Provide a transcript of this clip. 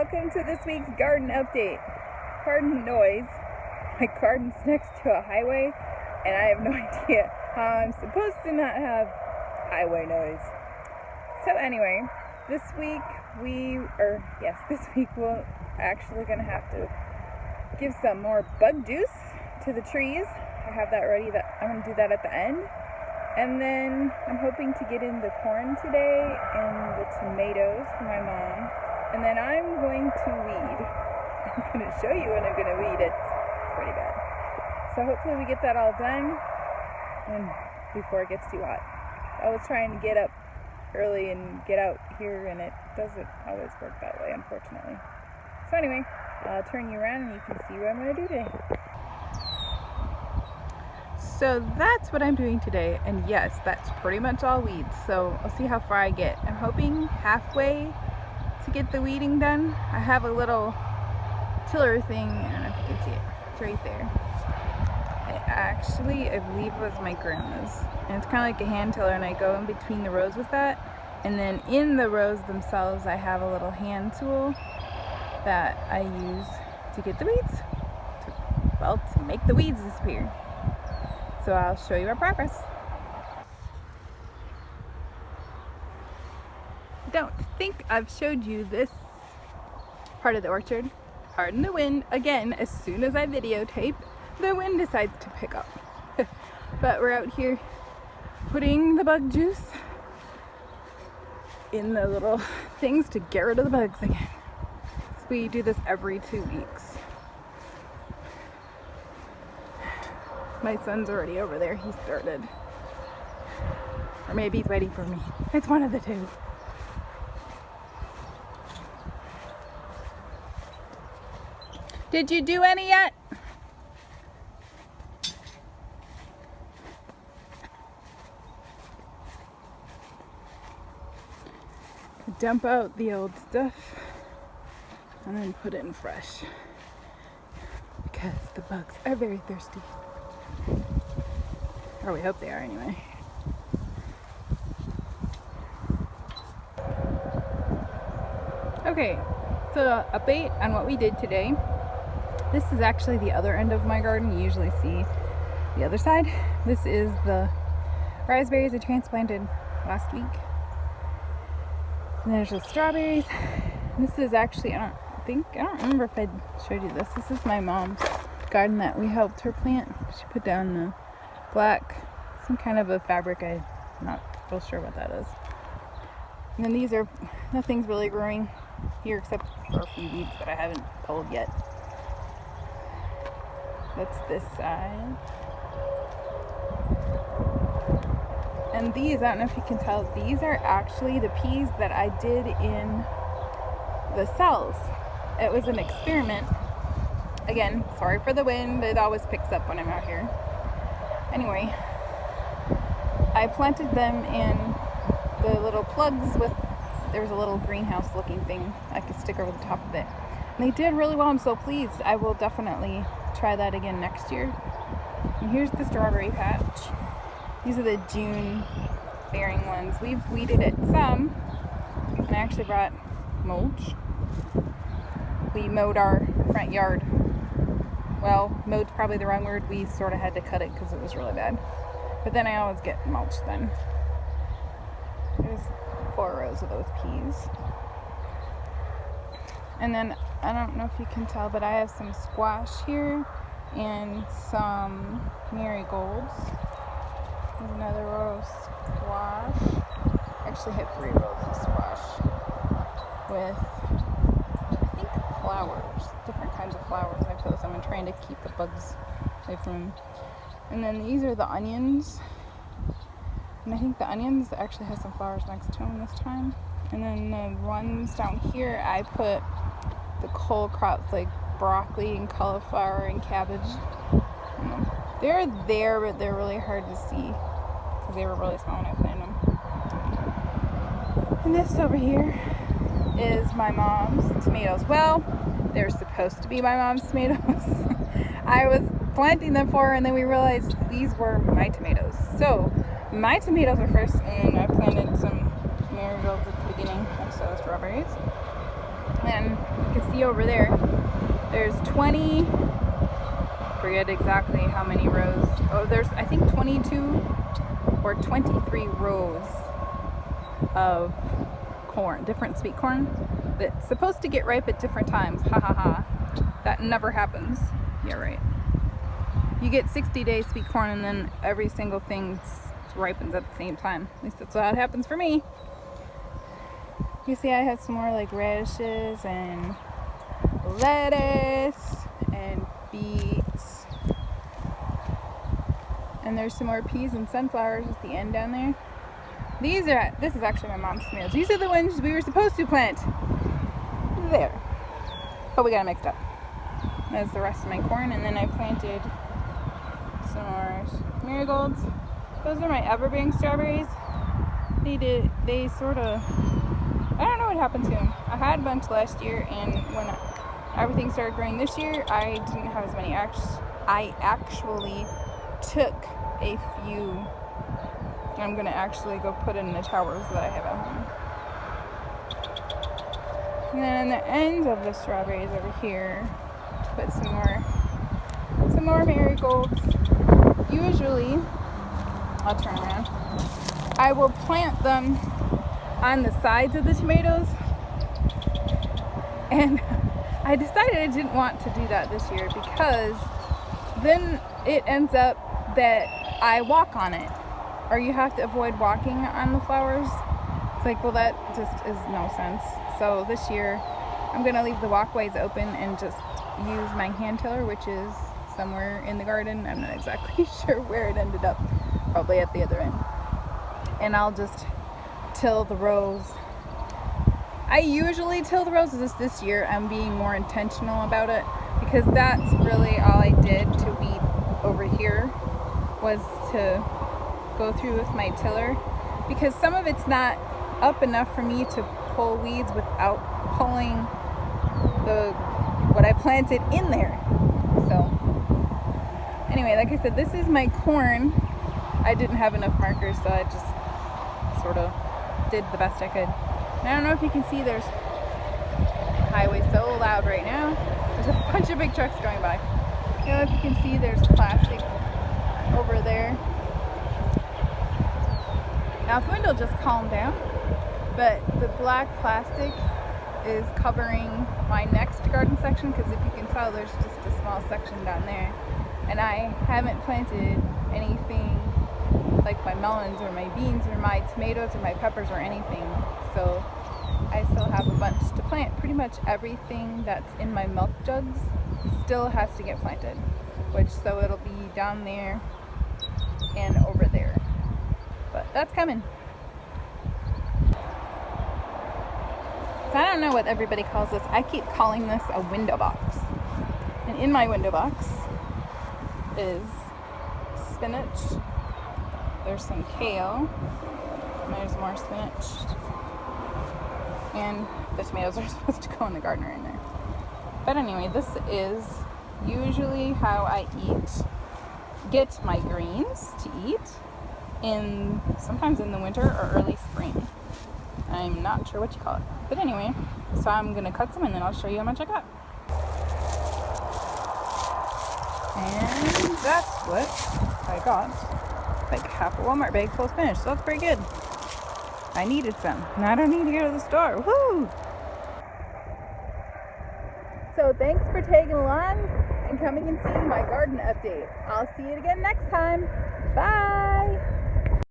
welcome to this week's garden update. Pardon the noise. My garden's next to a highway, and I have no idea how I'm supposed to not have highway noise. So anyway, this week we're actually gonna have to give some more bug juice to the trees. I have that ready. I'm gonna do that at the end. And then I'm hoping to get in the corn today and the tomatoes for my mom. And then I'm going to weed. I'm going to show you when I'm going to weed. It's pretty bad. So hopefully we get that all done and before it gets too hot. I was trying to get up early and get out here, and it doesn't always work that way, unfortunately. So anyway, I'll turn you around and you can see what I'm going to do today. So that's what I'm doing today, and yes, that's pretty much all weeds. So I'll see how far I get. I'm hoping halfway to get the weeding done. I have a little tiller thing, I don't know if you can see it, it's right there. I believe it was my grandma's, and it's kind of like a hand tiller, and I go in between the rows with that, and then in the rows themselves I have a little hand tool that I use to get the weeds, to make the weeds disappear. So I'll show you our progress. Don't think I've showed you this part of the orchard. Pardon the wind. Again, as soon as I videotape, the wind decides to pick up. But we're out here putting the bug juice in the little things to get rid of the bugs again. So we do this every 2 weeks. My son's already over there. He started. Or maybe he's waiting for me. It's one of the two. Did you do any yet? Dump out the old stuff and then put in fresh, because the bugs are very thirsty. Or we hope they are anyway. Okay, so update on what we did today. This is actually the other end of my garden. You usually see the other side. This is the raspberries I transplanted last week. And there's the strawberries. This is actually, I don't remember if I showed you this. This is my mom's garden that we helped her plant. She put down the black, some kind of a fabric. I'm not real sure what that is. And then these are, nothing's really growing here except for a few weeds that I haven't pulled yet. That's this side. And these, I don't know if you can tell, these are actually the peas that I did in the cells. It was an experiment. Again, sorry for the wind, it always picks up when I'm out here. Anyway, I planted them in the little plugs with, there was a little greenhouse looking thing I could stick over the top of it. And they did really well. I'm so pleased. I will definitely try that again next year. And here's the strawberry patch. These are the June bearing ones. We've weeded it some, and I actually brought mulch. We mowed our front yard. Well, mowed's probably the wrong word. We sort of had to cut it because it was really bad. But then I always get mulch then. There's 4 rows of those peas. And then, I don't know if you can tell, but I have some squash here and some marigolds. There's another row of squash. I actually have 3 rows of squash with, I think, flowers, different kinds of flowers. I chose them. I'm trying to keep the bugs away from them. And then these are the onions. And I think the onions actually have some flowers next to them this time. And then the ones down here, I put the cole crops like broccoli and cauliflower and cabbage. They're there, but they're really hard to see because they were really small when I planted them. And this over here is my mom's tomatoes. Well, they're supposed to be my mom's tomatoes. I was planting them for her, and then we realized these were my tomatoes. So my tomatoes are first, and I planted some marigolds at the beginning, also strawberries. And you can see over there, there's 20, forget exactly how many rows. Oh, there's I think 22 or 23 rows of corn, different sweet corn that's supposed to get ripe at different times. Ha ha ha. That never happens. Yeah, right. You get 60-day sweet corn and then every single thing ripens at the same time. At least that's how it happens for me. You see I have some more like radishes and lettuce and beets. And there's some more peas and sunflowers at the end down there. This is actually my mom's tomatoes. These are the ones we were supposed to plant there. But we got it mixed up. That's the rest of my corn, and then I planted some more marigolds. Those are my everbearing strawberries. They sort of, I don't know what happened to them. I had a bunch last year, and when everything started growing this year, I didn't have as many. I actually took a few. I'm gonna actually go put in the towers that I have at home. And then on the ends of the strawberries over here, put some more marigolds. Usually, I'll turn around. I will plant them on the sides of the tomatoes, and I decided I didn't want to do that this year because then it ends up that I walk on it, or you have to avoid walking on the flowers. It's like, well, that just is no sense. So this year I'm gonna leave the walkways open and just use my hand tiller, which is somewhere in the garden. I'm not exactly sure where it ended up, probably at the other end. And I'll just till the rows. I usually till the rows. This year I'm being more intentional about it because that's really all I did to weed over here, was to go through with my tiller, because some of it's not up enough for me to pull weeds without pulling what I planted in there. So anyway, like I said, this is my corn. I didn't have enough markers, so I just sort of did the best I could. And I don't know if you can see, there's the highway so loud right now. There's a bunch of big trucks going by. I don't know if you can see, there's plastic over there. Now the wind will just calm down, but the black plastic is covering my next garden section, because if you can tell, there's just a small section down there, and I haven't planted anything like my melons or my beans or my tomatoes or my peppers or anything, so I still have a bunch to plant. Pretty much everything that's in my milk jugs still has to get planted, so it'll be down there and over there, but that's coming. So I don't know what everybody calls this. I keep calling this a window box. And in my window box is spinach. There's some kale. And there's more spinach. And the tomatoes are supposed to go in the garden right in there. But anyway, this is usually how I get my greens to eat sometimes in the winter or early spring. I'm not sure what you call it. But anyway, so I'm going to cut some and then I'll show you how much I got. And that's what I got. Like half a Walmart bag full of spinach. So that's pretty good. I needed some. And I don't need to go to the store. Woo! So thanks for tagging along and coming and seeing my garden update. I'll see you again next time. Bye!